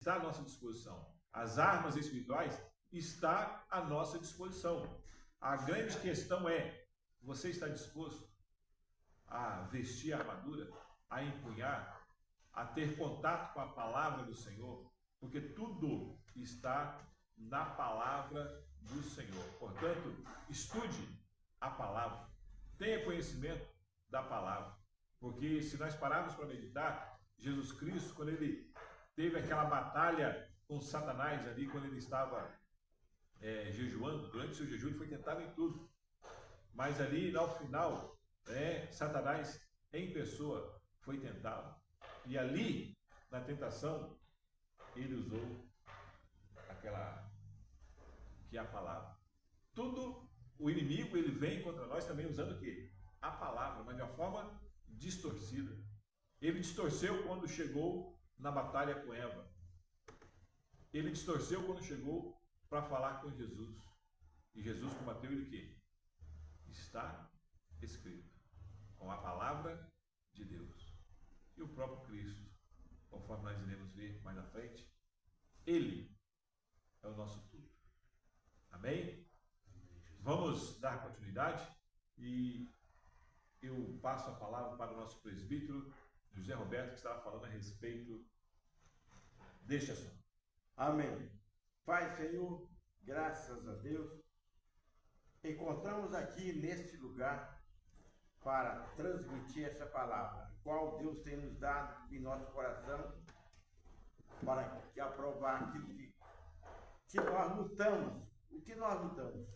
está à nossa disposição. As armas espirituais estão à nossa disposição. A grande questão é, você está disposto a vestir a armadura, a empunhar, a ter contato com a palavra do Senhor? Porque tudo está na palavra do Senhor. Portanto, estude a palavra, tenha conhecimento da palavra. Porque se nós pararmos para meditar, Jesus Cristo, quando ele teve aquela batalha com Satanás ali, quando ele estava jejuando, durante o seu jejum ele foi tentado em tudo. Mas ali, ao final, Satanás em pessoa foi tentado. E ali, na tentação, ele usou aquela que é a palavra. Tudo, o inimigo, ele vem contra nós também usando o quê? A palavra, mas de uma forma distorcida. Ele distorceu quando chegou na batalha com Eva. Ele distorceu quando chegou para falar com Jesus. E Jesus combateu ele o quê? Está escrito, com a palavra de Deus. E o próprio Cristo, conforme nós iremos ver mais à frente, ele é o nosso tudo. Amém? Vamos dar continuidade e eu passo a palavra para o nosso presbítero José Roberto, que estava falando a respeito deste assunto. Amém. Pai, Senhor, graças a Deus, encontramos aqui neste lugar para transmitir essa palavra, qual Deus tem nos dado em nosso coração, para que aprovar aquilo que nós lutamos. O que nós lutamos?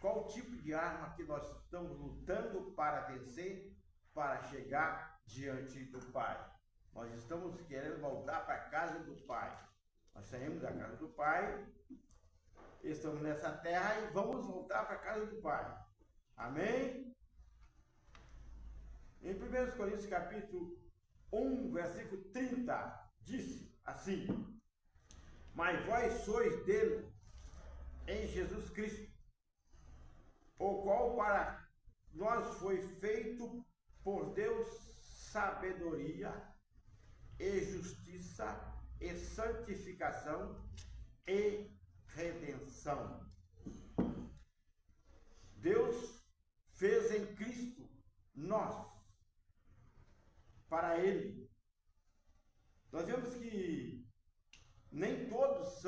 Qual tipo de arma que nós estamos lutando para vencer, para chegar diante do Pai? Nós estamos querendo voltar para a casa do Pai. Nós saímos da casa do Pai, estamos nessa terra e vamos voltar para a casa do Pai. Amém? Em 1 Coríntios capítulo 1, versículo 30, disse assim: mas vós sois dele, em Jesus Cristo, o qual para nós foi feito por Deus sabedoria e justiça e santificação e redenção. Deus fez em Cristo nós, para Ele. Nós vemos que nem todos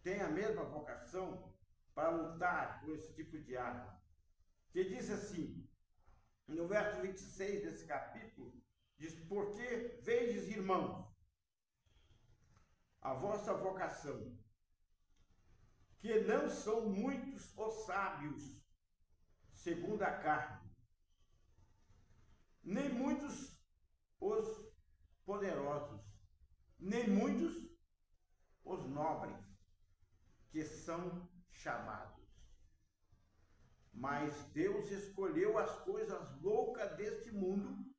têm a mesma vocação para lutar com esse tipo de arma. Que diz assim, no verso 26 desse capítulo, diz: porque vedes, irmãos, a vossa vocação, que não são muitos os sábios, segundo a carne, nem muitos os poderosos, nem muitos os nobres, que são chamados. Mas Deus escolheu as coisas loucas deste mundo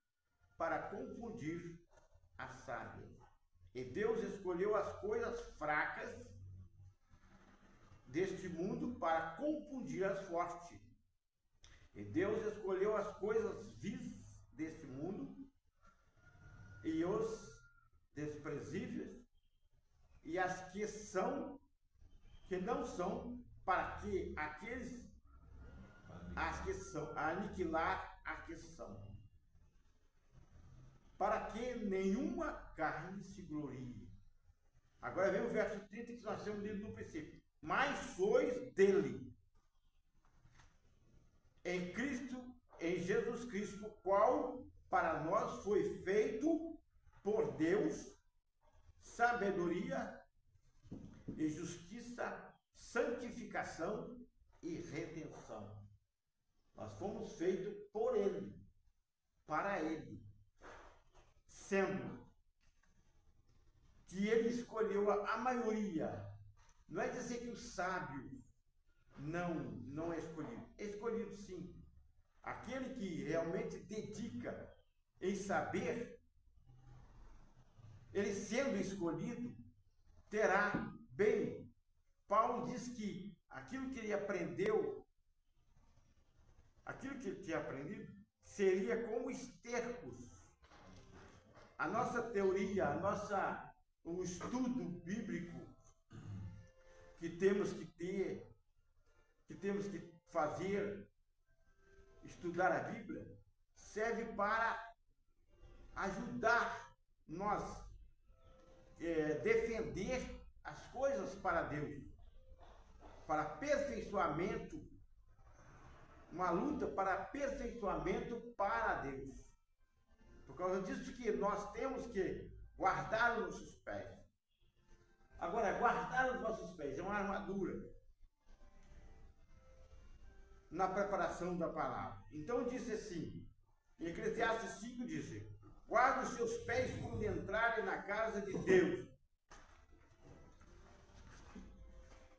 para confundir as sábias. E Deus escolheu as coisas fracas deste mundo para confundir as fortes. E Deus escolheu as coisas vis deste mundo e os desprezíveis e as que não são, para que aqueles as que são, aniquilar as que são, para que nenhuma carne se glorie. Agora vem o verso 30 que nós temos lido no princípio. Mas sois dele, em Cristo, em Jesus Cristo, qual para nós foi feito por Deus sabedoria e justiça, santificação e redenção. Nós fomos feitos por Ele, para Ele, sendo que Ele escolheu a maioria. Não é dizer que o sábio não é escolhido. É escolhido sim. Aquele que realmente dedica em saber, ele sendo escolhido, terá bem. Paulo diz que aquilo que ele aprendeu, aquilo que ele tinha aprendido, seria como estercos. A nossa teoria, a nossa o estudo bíblico que temos que ter, que temos que fazer, estudar a Bíblia, serve para ajudar nós defender as coisas para Deus, para aperfeiçoamento, uma luta para aperfeiçoamento para Deus. Por causa disso que nós temos que guardar os nossos pés. Agora, guardar os nossos pés é uma armadura na preparação da palavra. Então diz assim, em Eclesiastes 5 diz: guarda os seus pés quando entrarem na casa de Deus.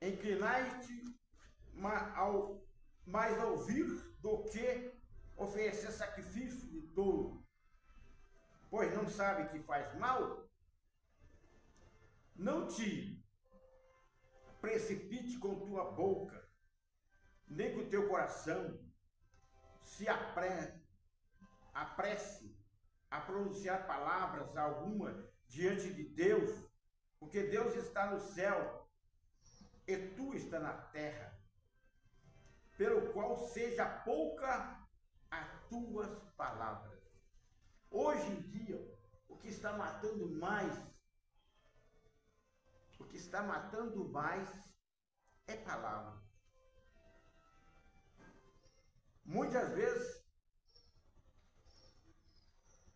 Inclinai-te mais a ouvir do que oferecer sacrifício de tolo, pois não sabe que faz mal. Não te precipite com tua boca, nem com teu coração se apresse a pronunciar palavras alguma diante de Deus, porque Deus está no céu e tu está na terra, pelo qual seja pouca as tuas palavras. Hoje em dia, o que está matando mais é palavra. Muitas vezes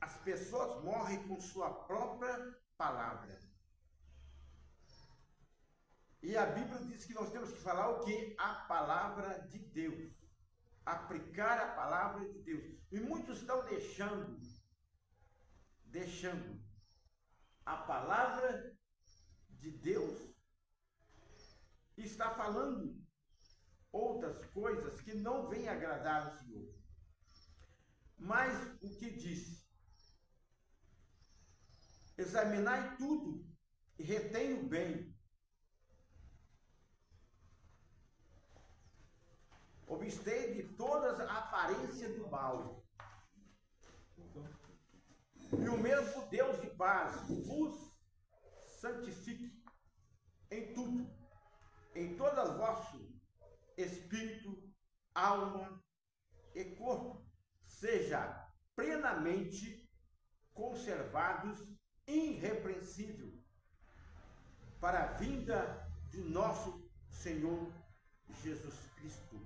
as pessoas morrem com sua própria palavra. E a Bíblia diz que nós temos que falar o quê? A palavra de Deus. Aplicar a palavra de Deus. E muitos estão deixando a palavra de Deus e está falando outras coisas que não vêm agradar ao Senhor. Mas o que diz? Examinai tudo e retém o bem. Obstei de todas a aparência do mal. E o mesmo Deus de paz vos santifique em tudo, em todo o vosso espírito, alma e corpo, seja plenamente conservados, irrepreensível, para a vinda de nosso Senhor Jesus Cristo.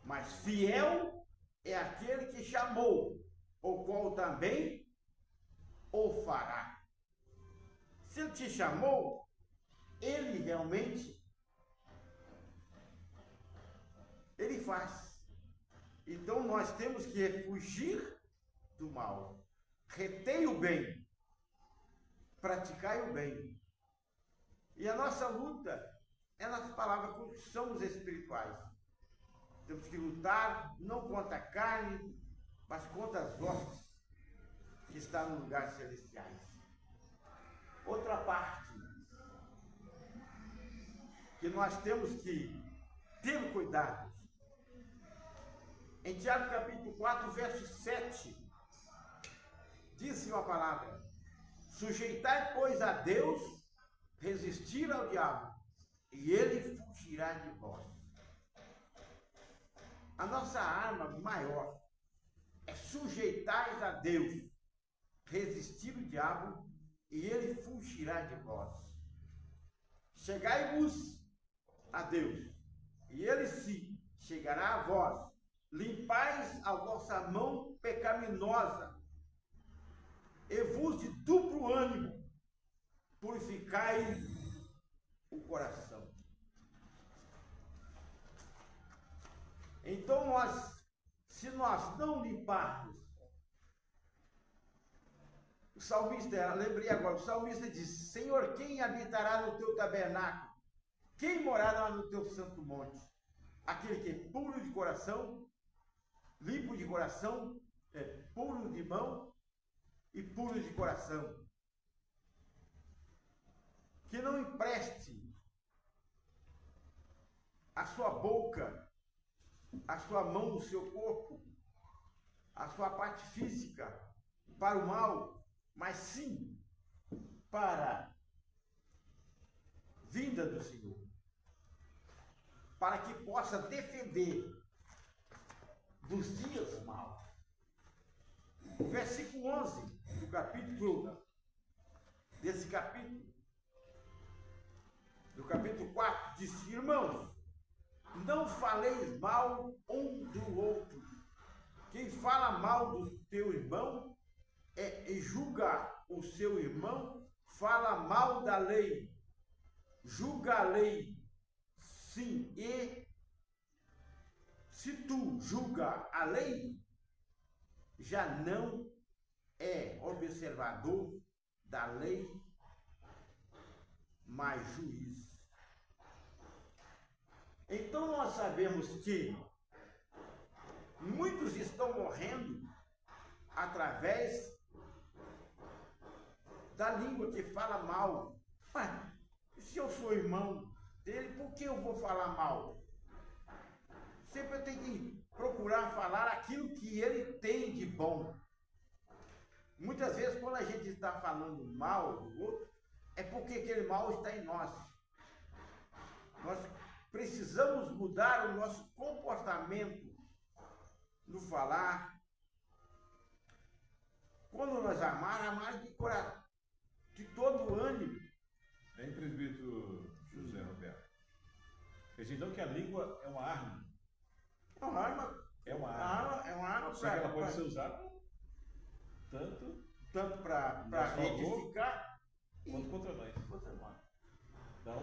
Mas fiel é aquele que chamou, o qual também o fará. Se ele te chamou, ele realmente, ele faz. Então nós temos que fugir do mal, reter o bem, praticar o bem. E a nossa luta é nas palavras, porque somos espirituais. Temos que lutar não contra a carne, mas contra as hostes que estão nos lugares celestiais. Outra parte que nós temos que ter cuidado. Em Tiago capítulo 4, verso 7, diz uma palavra: sujeitai, pois, a Deus, resistir ao diabo, e ele fugirá de vós. A nossa arma maior é sujeitar a Deus, resistir o diabo, e ele fugirá de vós. Chegai-vos a Deus, e ele se chegará a vós. Limpais a vossa mão pecaminosa, e vos de duplo ânimo, purificai o coração. Então se nós não limparmos, o salmista, lembrei agora, o salmista diz: Senhor, quem habitará no teu tabernáculo? Quem morará no teu santo monte? Aquele que é puro de coração, limpo de coração, puro de mão e puro de coração. Que não empreste a sua boca, a sua mão, o seu corpo, a sua parte física para o mal, mas sim para vida do Senhor, para que possa defender dos dias maus. O versículo 11 do capítulo 4, diz: irmãos, não faleis mal um do outro. Quem fala mal do teu irmão e julga o seu irmão, fala mal da lei. Julga a lei, sim, e se tu julga a lei, já não é observador da lei, mas juiz. Então nós sabemos que muitos estão morrendo através da língua que fala mal. Mas se eu sou irmão dele, por que eu vou falar mal? Sempre eu tenho que procurar falar aquilo que ele tem de bom. Muitas vezes, quando a gente está falando mal do outro, é porque aquele mal está em nós. Nós precisamos mudar o nosso comportamento no falar. Quando nós amar de coração, de todo o ânimo. Bem, presbítero José Roberto. Quer dizer, então, que a língua é uma arma. É uma arma. É uma arma. É uma arma. Só que ela pode ser usada tanto para edificar quanto contra nós. Então,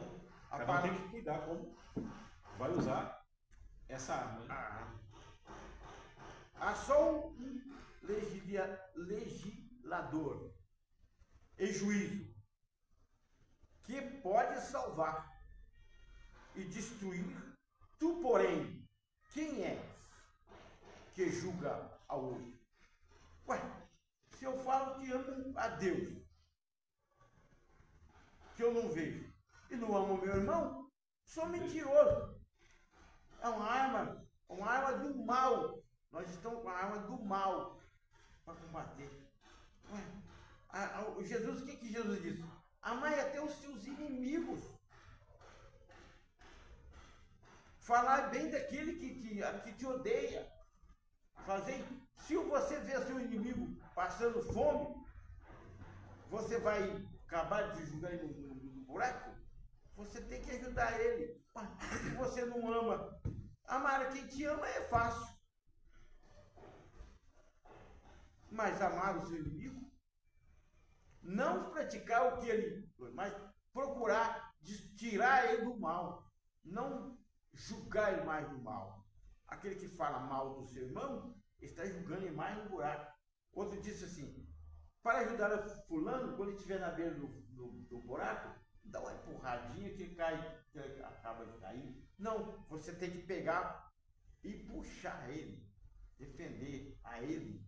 cada um tem que cuidar como vai usar essa arma. Né? Há só um legislador e juízo que pode salvar e destruir. Tu, porém, quem és que julga ao outro? Ué, se eu falo que amo a Deus, que eu não vejo, e não amo meu irmão, sou mentiroso. É uma arma do mal. Nós estamos com a arma do mal para combater. Ué, Jesus, o que Jesus disse? Amai até os seus inimigos. Falar bem daquele que te odeia. Se você vê seu inimigo passando fome, você vai acabar de julgar ele no buraco? Você tem que ajudar ele. Se você não ama, amar quem te ama é fácil. Mas amar o seu inimigo, não praticar o que ele, mas procurar tirar ele do mal, não julgar ele mais do mal. Aquele que fala mal do seu irmão está julgando ele mais no buraco. Outro disse assim: para ajudar a fulano, quando ele estiver na beira do buraco, dá uma empurradinha que ele cai, que ele acaba de cair. Não, você tem que pegar e puxar ele, defender a ele,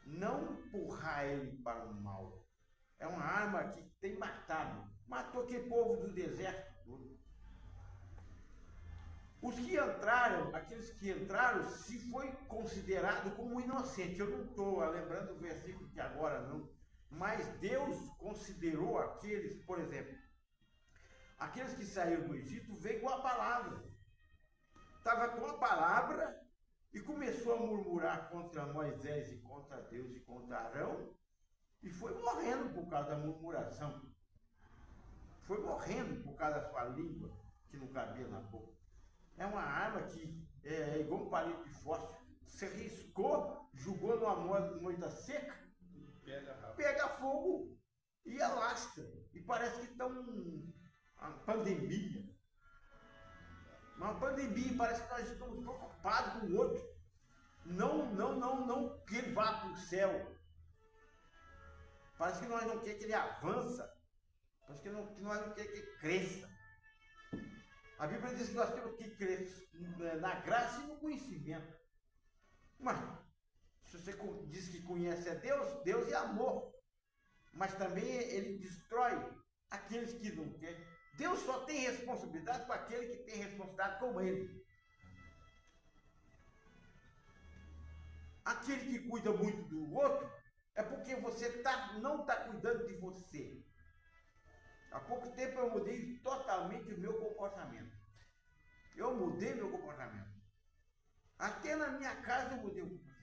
não empurrar ele para o mal. É uma arma que tem matado. Matou aquele povo do deserto todo. Aqueles que entraram, se foi considerado como inocente. Eu não estou lembrando o versículo que agora não. Mas Deus considerou aqueles, por exemplo, aqueles que saíram do Egito, veio com a palavra. Estava com a palavra e começou a murmurar contra Moisés e contra Deus e contra Arão, e foi morrendo por causa da murmuração. Foi morrendo por causa da sua língua, que não cabia na boca. É uma arma que é igual um palito de fósforo. Você riscou, jogou numa moita seca, pega fogo e alastra. E parece que está uma pandemia. Uma pandemia, parece que nós estamos preocupados com o outro. Não que ele vá para o céu. Parece que nós não queremos que ele avança. Parece que nós não queremos que ele cresça. A Bíblia diz que nós temos que crescer na graça e no conhecimento. Mas, se você diz que conhece a Deus, Deus é amor. Mas também ele destrói aqueles que não querem. Deus só tem responsabilidade com aquele que tem responsabilidade com ele. Aquele que cuida muito do outro é porque você não está cuidando de você. Há pouco tempo eu mudei totalmente o meu comportamento. Eu mudei meu comportamento. Até na minha casa eu mudei o comportamento.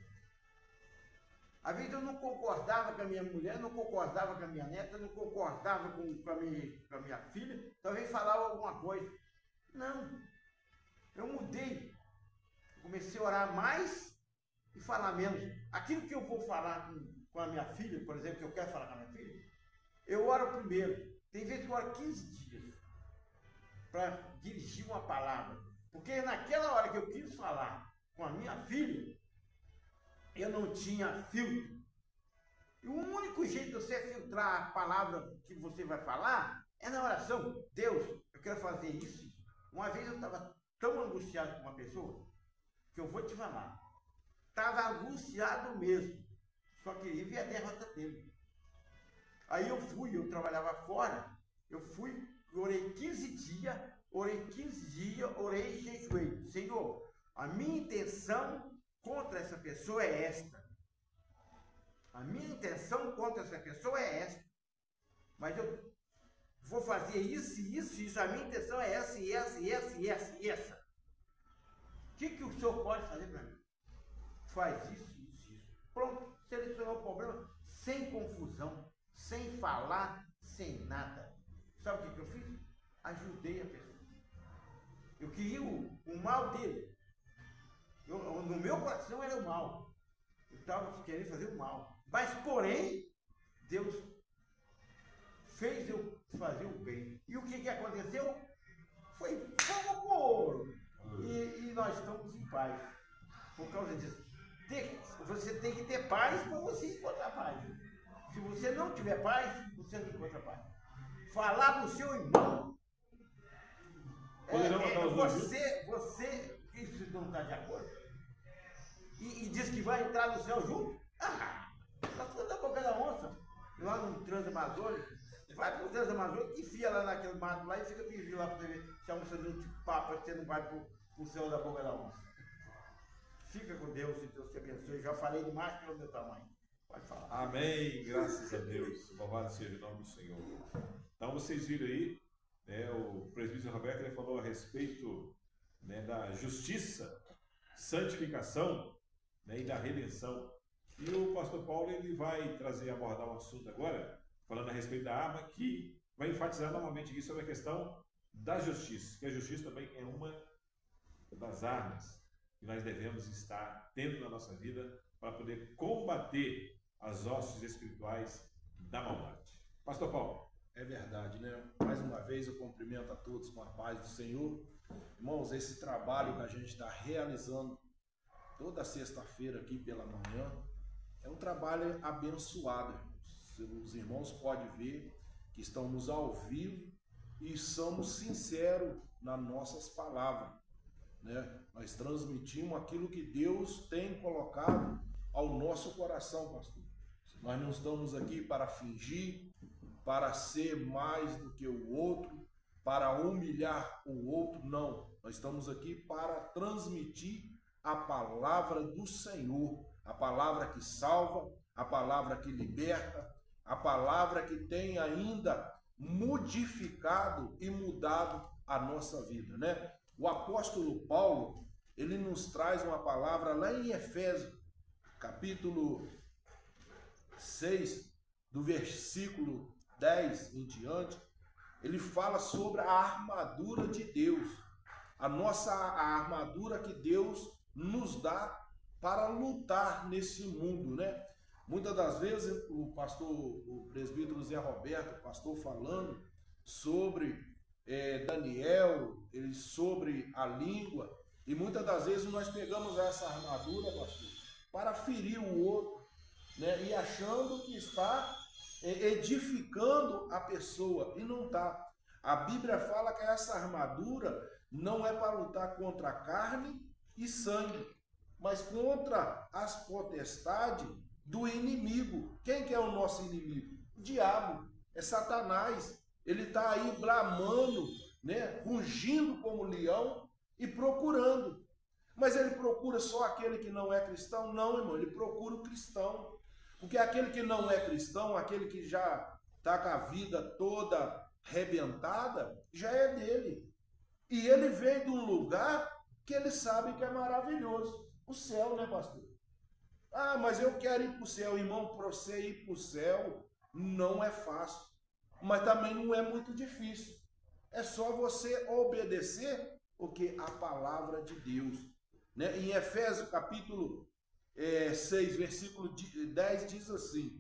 Às vezes eu não concordava com a minha mulher, não concordava com a minha neta, não concordava com a minha filha, talvez falava alguma coisa. Não, eu mudei. Eu comecei a orar mais e falar menos. Aquilo que eu vou falar com a minha filha, por exemplo, que eu quero falar com a minha filha, eu oro primeiro. Tem vezes que eu oro 15 dias para dirigir uma palavra. Porque naquela hora que eu quis falar com a minha filha, eu não tinha filtro. E o único jeito de você filtrar a palavra que você vai falar é na oração. Deus, eu quero fazer isso. Uma vez eu estava tão angustiado com uma pessoa, que eu vou te falar. Estava angustiado mesmo. Só queria ver a derrota dele. Aí eu trabalhava fora, orei 15 dias, orei e jejuei. Senhor, a minha intenção contra essa pessoa é esta. A minha intenção contra essa pessoa é esta. Mas eu vou fazer isso, isso. A minha intenção é essa, e essa. O que o senhor pode fazer para mim? Faz isso. Pronto, selecionou o problema sem confusão, sem falar, sem nada. Sabe o que eu fiz? Ajudei a pessoa. Eu queria o mal dele. No meu coração era o mal. Eu estava querendo fazer o mal. Mas, porém, Deus fez eu fazer o bem. E o que aconteceu? Foi fogo por ouro. E nós estamos em paz. Por causa disso. Você tem que ter paz para você encontrar paz. Se você não tiver paz, você não encontra paz. Falar do seu irmão. Você que não está de acordo e diz que vai entrar no céu junto. Só tudo da boca da onça. Lá no Transamazônico, vai para o Transamazônico, enfia lá naquele mato lá e fica pedindo lá para você ver se a onça não te papa, você não vai para o céu da boca da onça. Fica com Deus e Deus te abençoe. Já falei demais pelo meu tamanho. Pode falar. Amém. Graças a Deus. Louvado seja o nome do Senhor. Então vocês viram aí, né, o presbítero Roberto ele falou a respeito, né, da justiça, santificação, né, e da redenção. E o pastor Paulo ele vai abordar um assunto agora, falando a respeito da arma, que vai enfatizar novamente aqui sobre a questão da justiça, que a justiça também é uma das armas que nós devemos estar tendo na nossa vida para poder combater as hostes espirituais da maldade. Pastor Paulo. É verdade, né? Mais uma vez eu cumprimento a todos com a paz do Senhor. Irmãos, esse trabalho que a gente está realizando toda sexta-feira aqui pela manhã é um trabalho abençoado, irmãos. Os irmãos podem ver que estamos ao vivo e somos sinceros nas nossas palavras, né? Nós transmitimos aquilo que Deus tem colocado ao nosso coração, pastor. Nós não estamos aqui para fingir, para ser mais do que o outro, para humilhar o outro, não. Nós estamos aqui para transmitir a palavra do Senhor, a palavra que salva, a palavra que liberta, a palavra que tem ainda modificado e mudado a nossa vida, né? O apóstolo Paulo, ele nos traz uma palavra lá em Efésios, capítulo 6, do versículo 10 em diante, ele fala sobre a armadura de Deus, a armadura que Deus nos dá para lutar nesse mundo, né? Muitas das vezes o presbítero Zé Roberto, o pastor falando sobre Daniel, sobre a língua, e muitas das vezes nós pegamos essa armadura, pastor, para ferir o outro, né? E achando que está edificando a pessoa, e não está. A Bíblia fala que essa armadura não é para lutar contra carne e sangue, mas contra as potestades do inimigo. Quem que é o nosso inimigo? O diabo, é Satanás. Ele está aí bramando, né, rugindo como leão e procurando. Mas ele procura só aquele que não é cristão? Não, irmão, ele procura o cristão. Porque aquele que não é cristão, aquele que já está com a vida toda arrebentada, já é dele. E ele veio de um lugar que ele sabe que é maravilhoso. O céu, né, pastor? Ah, mas eu quero ir para o céu. Irmão, para você ir para o céu não é fácil. Mas também não é muito difícil. É só você obedecer o que? A palavra de Deus. Né? Em Efésios capítulo 6, versículo 10 diz assim: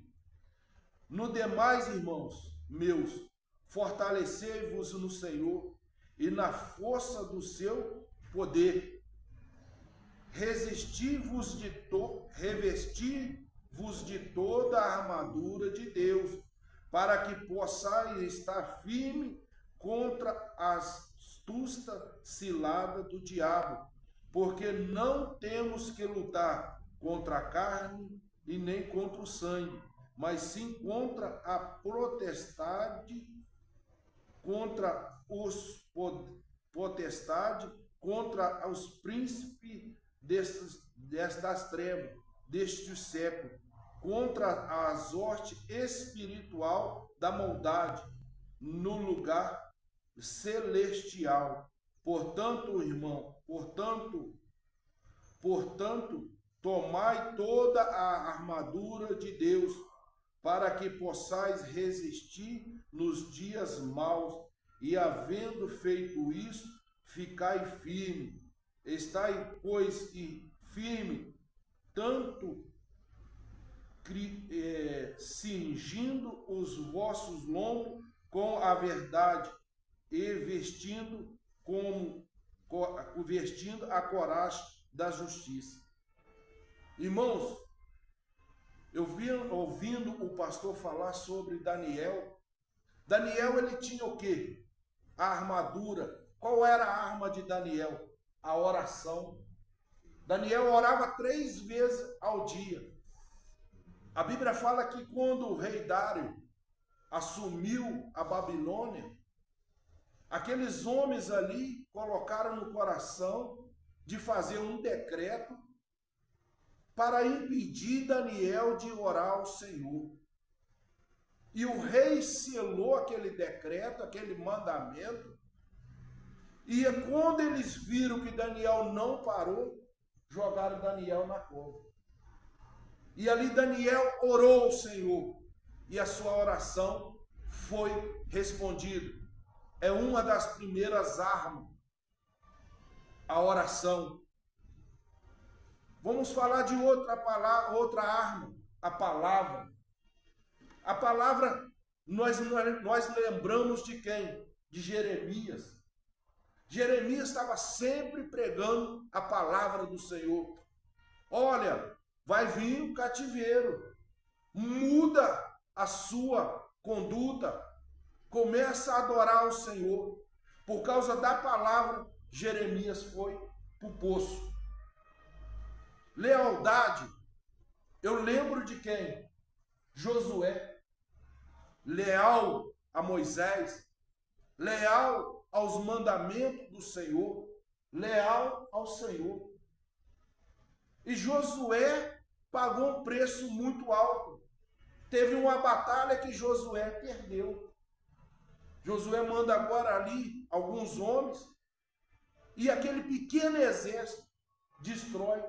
no demais, irmãos meus, fortalecei-vos no Senhor e na força do seu poder. Revestir-vos de toda a armadura de Deus, para que possais estar firme contra as astuta cilada do diabo, porque não temos que lutar contra a carne e nem contra o sangue, mas sim contra a potestade, contra os potestade, contra os príncipes das trevas deste século, contra a sorte espiritual da maldade no lugar celestial. Portanto, irmão, tomai toda a armadura de Deus, para que possais resistir nos dias maus, e havendo feito isso, ficai firme. Estai, pois, firme, tanto cingindo os vossos lombos com a verdade, e vestindo a coragem da justiça. Irmãos, eu vi ouvindo o pastor falar sobre Daniel. Daniel, ele tinha o quê? A armadura. Qual era a arma de Daniel? A oração. Daniel orava 3 vezes ao dia. A Bíblia fala que quando o rei Dário assumiu a Babilônia, aqueles homens ali colocaram no coração de fazer um decreto para impedir Daniel de orar ao Senhor. E o rei selou aquele decreto, aquele mandamento, e quando eles viram que Daniel não parou, jogaram Daniel na cova. E ali Daniel orou ao Senhor, e a sua oração foi respondida. É uma das primeiras armas, a oração. Vamos falar de outra arma, a palavra. A palavra, nós lembramos de quem? De Jeremias. Jeremias estava sempre pregando a palavra do Senhor. Olha, vai vir o cativeiro. Muda a sua conduta. Começa a adorar o Senhor. Por causa da palavra, Jeremias foi para o poço. Lealdade. Eu lembro de quem? Josué. Leal a Moisés. Leal aos mandamentos do Senhor. Leal ao Senhor. E Josué pagou um preço muito alto. Teve uma batalha que Josué perdeu. Josué manda agora ali alguns homens, e aquele pequeno exército destrói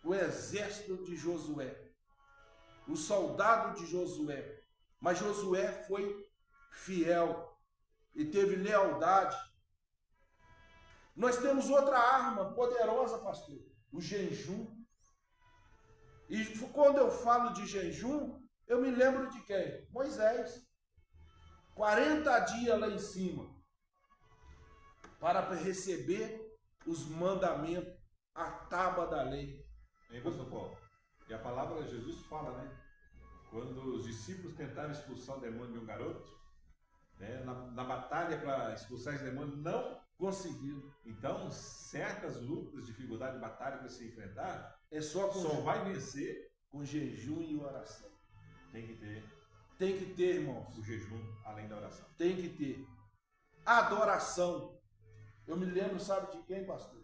o exército de Josué, o soldado de Josué. Mas Josué foi fiel e teve lealdade. Nós temos outra arma poderosa, pastor, o jejum. E quando eu falo de jejum, eu me lembro de quem? Moisés. 40 dias lá em cima, para receber os mandamentos, a tábua da lei. Hein, pastor Paulo? E a palavra de Jesus fala, né? Quando os discípulos tentaram expulsar o demônio de um garoto, né, na batalha para expulsar esse demônio, não conseguiram. Então, certas lutas, dificuldades, batalha que você enfrentar, só vai vencer com jejum e oração. Tem que ter. Tem que ter, irmãos. O jejum, além da oração. Tem que ter. Adoração. Eu me lembro, sabe de quem, pastor?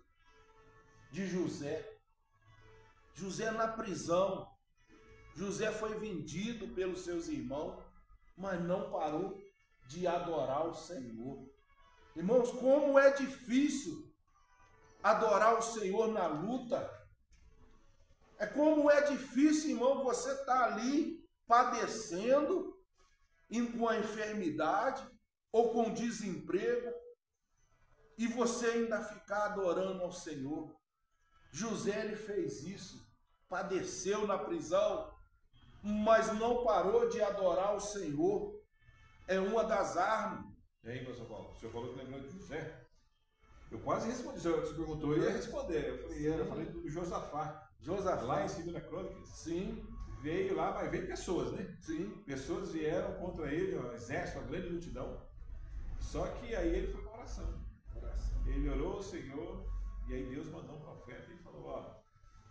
De José. José na prisão. José foi vendido pelos seus irmãos. mas não parou de adorar o Senhor. Irmãos, como é difícil adorar o Senhor na luta. É como é difícil, irmão, você estar ali padecendo com a enfermidade ou com desemprego e você ainda ficar adorando ao Senhor. José, ele fez isso, padeceu na prisão, mas não parou de adorar o Senhor. É uma das armas. E aí, pastor Paulo, o senhor falou que lembrou de José? Eu quase respondi, o senhor perguntou, eu ia responder. Eu falei do Josafá. Lá em 2 Crônicas. Sim. Veio lá, mas veio pessoas, né? Sim. Pessoas vieram contra ele, um exército, uma grande multidão. Só que aí ele foi para oração. Ele orou ao Senhor, e aí Deus mandou um profeta e falou, ó,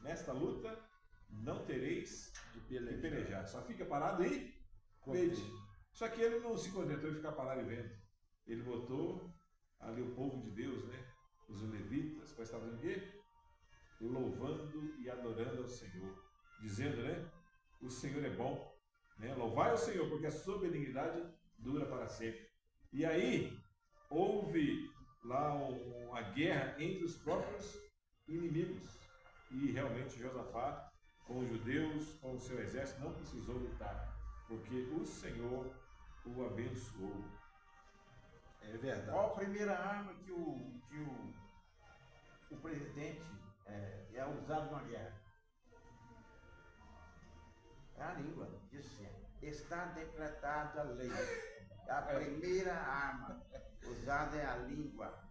nesta luta não tereis de pelejar. Só fica parado aí, vede. Só que ele não se contentou em ficar parado e vendo. Ele botou ali o povo de Deus, né? Os levitas, para estar fazendo o quê? Louvando e adorando ao Senhor. Dizendo, né? O Senhor é bom. Né? Louvai ao Senhor, porque a sua benignidade dura para sempre. E aí, houve lá uma guerra entre os próprios inimigos. E realmente Josafá, com os judeus, com o seu exército, não precisou lutar. Porque o Senhor o abençoou. É verdade. Qual a primeira arma que o presidente é usado numa guerra? É a língua. Diz assim, está decretada a lei. A primeira arma usada é a língua.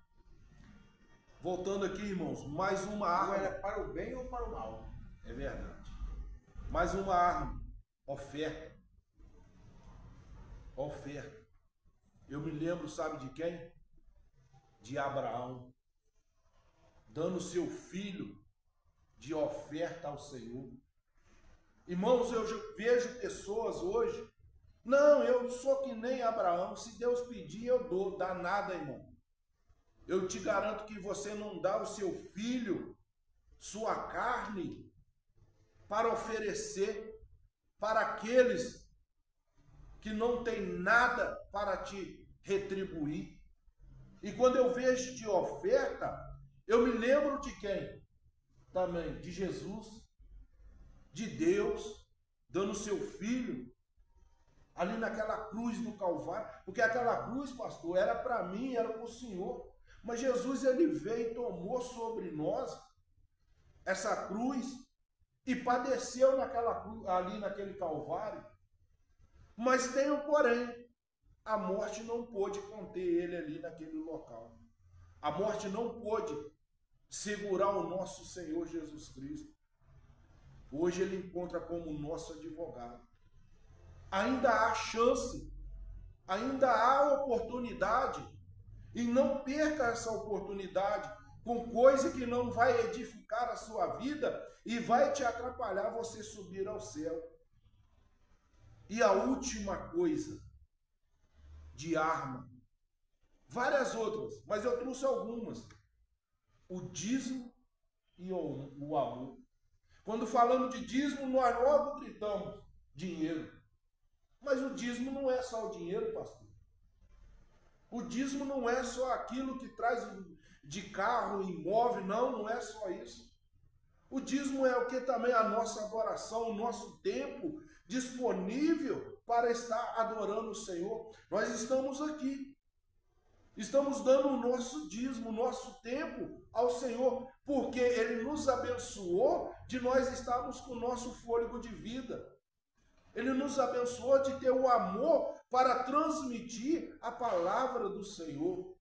Voltando aqui, irmãos, mais uma arma. Ou é para o bem ou para o mal. É verdade. Mais uma arma. Oferta. Oferta. Eu me lembro, sabe de quem? De Abraão. Dando seu filho de oferta ao Senhor. Irmãos, eu vejo pessoas hoje. Não, eu sou que nem Abraão. Se Deus pedir, eu dou. Dá nada, irmão. Eu te garanto que você não dá o seu filho, sua carne, para oferecer para aqueles que não têm nada para te retribuir. E quando eu vejo de oferta, eu me lembro de quem? Também de Jesus, de Deus, dando seu filho ali naquela cruz do Calvário, porque aquela cruz, pastor, era para mim, era para o Senhor. Mas Jesus, ele veio e tomou sobre nós essa cruz e padeceu naquela cruz, ali naquele Calvário. Mas tem um porém, a morte não pôde conter ele ali naquele local. A morte não pôde segurar o nosso Senhor Jesus Cristo. Hoje ele encontra como nosso advogado. Ainda há chance, ainda há oportunidade. E não perca essa oportunidade com coisa que não vai edificar a sua vida e vai te atrapalhar você subir ao céu. E a última coisa, de arma, várias outras, mas eu trouxe algumas. O dízimo e o amor. Quando falamos de dízimo, nós logo gritamos dinheiro. Mas o dízimo não é só o dinheiro, pastor. O dízimo não é só aquilo que traz de carro, imóvel, não é só isso. O dízimo é o que também a nossa adoração, o nosso tempo disponível para estar adorando o Senhor. Nós estamos aqui, estamos dando o nosso dízimo, o nosso tempo ao Senhor, porque Ele nos abençoou de nós estarmos com o nosso fôlego de vida. Ele nos abençoou de ter o amor para transmitir a palavra do Senhor.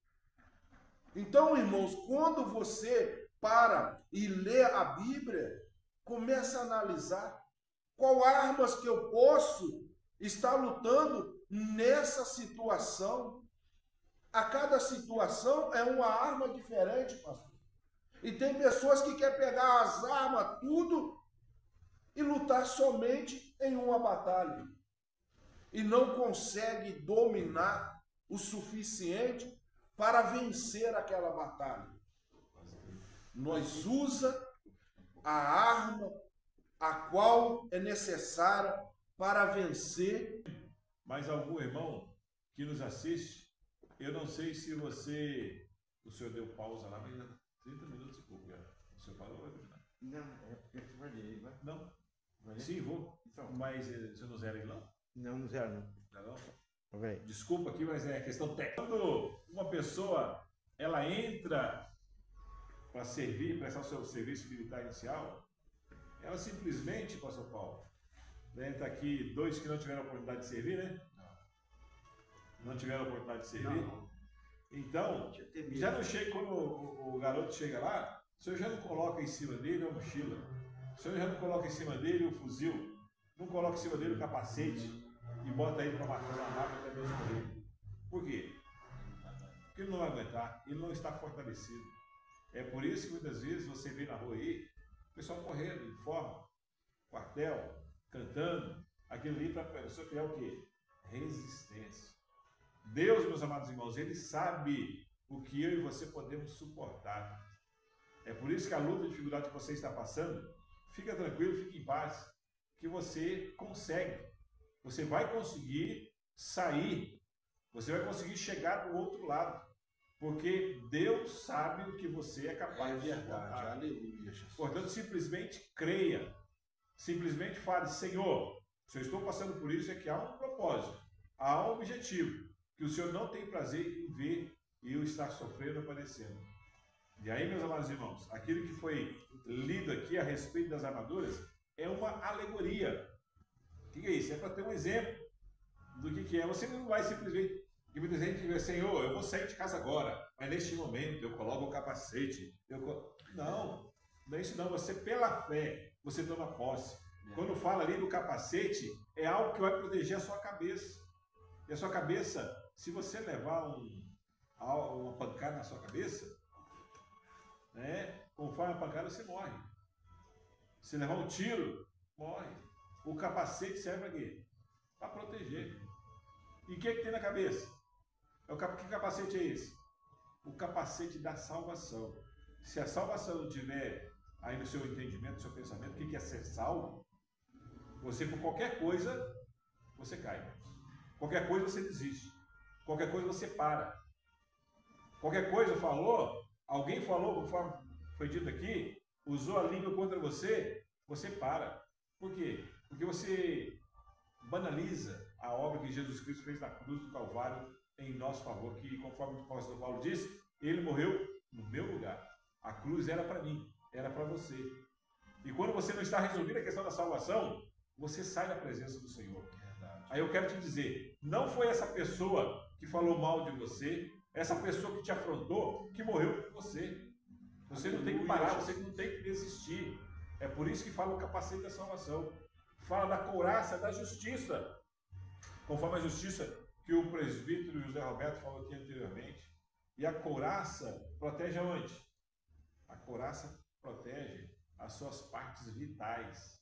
Então, irmãos, quando você para e lê a Bíblia, começa a analisar qual armas que eu posso estar lutando nessa situação. A cada situação é uma arma diferente, pastor. E tem pessoas que querem pegar as armas, tudo, e lutar somente em uma batalha. E não consegue dominar o suficiente para vencer aquela batalha. Nós usamos a arma a qual é necessária para vencer mas algum irmão que nos assiste, eu não sei se você... O senhor deu pausa lá, mas já 30 minutos e pouco já. O senhor falou, vai continuar? Não, é porque você vai ler, né? Não. Vai ler? Sim, vou. Então. Mas você não zera ele não? Não, não zero, não. Não? Vai. Desculpa aqui, mas é questão técnica. Quando uma pessoa, ela entra para servir, prestar o seu serviço militar inicial, ela simplesmente, pastor Paulo, né, tá aqui 2 que não tiveram a oportunidade de servir, né? Não tiveram a oportunidade de servir. Não. Então, já não chega, quando o garoto chega lá, o senhor já não coloca em cima dele a mochila, o senhor já não coloca em cima dele o fuzil, não coloca em cima dele o capacete e bota ele para matar uma máquina até mesmo correr. Por quê? Porque ele não vai aguentar, ele não está fortalecido. É por isso que muitas vezes você vê na rua aí, o pessoal correndo, em forma, quartel, cantando, aquilo ali para a pessoa criar o quê? Resistência. Deus, meus amados irmãos, Ele sabe o que eu e você podemos suportar. É por isso que a luta de dificuldade que você está passando, fica tranquilo, fique em paz, que você consegue. Você vai conseguir sair, você vai conseguir chegar do outro lado, porque Deus sabe o que você é capaz de suportar. Aleluia, Jesus. Portanto, simplesmente creia, simplesmente fale, Senhor, se eu estou passando por isso é que há um propósito, há um objetivo, que o Senhor não tem prazer em ver eu estar sofrendo ou padecendo. E aí, meus amados irmãos, aquilo que foi lido aqui a respeito das armaduras é uma alegoria. O que é isso? É para ter um exemplo do que é. Você não vai simplesmente, que muita gente diz, Senhor, eu vou sair de casa agora, mas neste momento eu coloco o capacete. Não, não é isso não. Você, pela fé, você toma posse. Quando fala ali do capacete, é algo que vai proteger a sua cabeça. E a sua cabeça, se você levar uma pancada na sua cabeça, né, conforme a pancada você morre. Se levar um tiro, morre. O capacete serve para quê? Para proteger. E o que tem na cabeça? Que capacete é esse? O capacete da salvação. Se a salvação não tiver aí no seu entendimento, no seu pensamento, o que é ser salvo? Você, por qualquer coisa, você cai. Qualquer coisa você desiste. Qualquer coisa você para. Qualquer coisa alguém falou, conforme foi dito aqui, usou a língua contra você, você para. Por quê? Porque você banaliza a obra que Jesus Cristo fez na cruz do Calvário em nosso favor, que conforme o apóstolo Paulo disse, ele morreu no meu lugar. A cruz era para mim, era para você. E quando você não está resolvendo a questão da salvação, você sai da presença do Senhor. Aí eu quero te dizer, não foi essa pessoa que falou mal de você, essa pessoa que te afrontou, que morreu por você. Você não tem que parar, você não tem que desistir. É por isso que fala o capacete da salvação. Fala da couraça da justiça. Conforme a justiça que o presbítero José Roberto falou aqui anteriormente. E a couraça protege aonde? A couraça protege as suas partes vitais.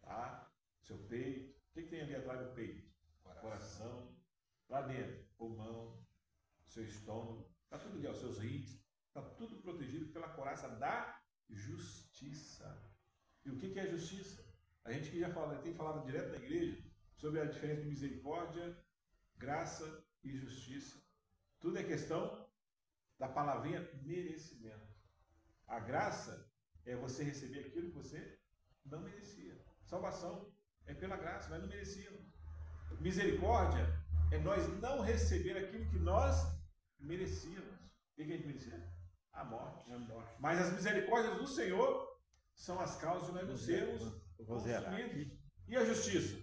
Tá? Seu peito. O que tem ali atrás do peito? Coração. Lá dentro, pulmão, seu estômago. Está tudo ali, os seus rins. Está tudo protegido pela couraça da justiça. E o que é justiça? A gente que já tem falado direto na igreja sobre a diferença de misericórdia, graça e justiça. Tudo é questão da palavrinha merecimento. A graça é você receber aquilo que você não merecia. Salvação é pela graça, nós não merecíamos. Misericórdia é nós não receber aquilo que nós merecíamos. O que a gente merecia? A morte. Mas as misericórdias do Senhor são as causas de nós não sermos consumidos. E a justiça?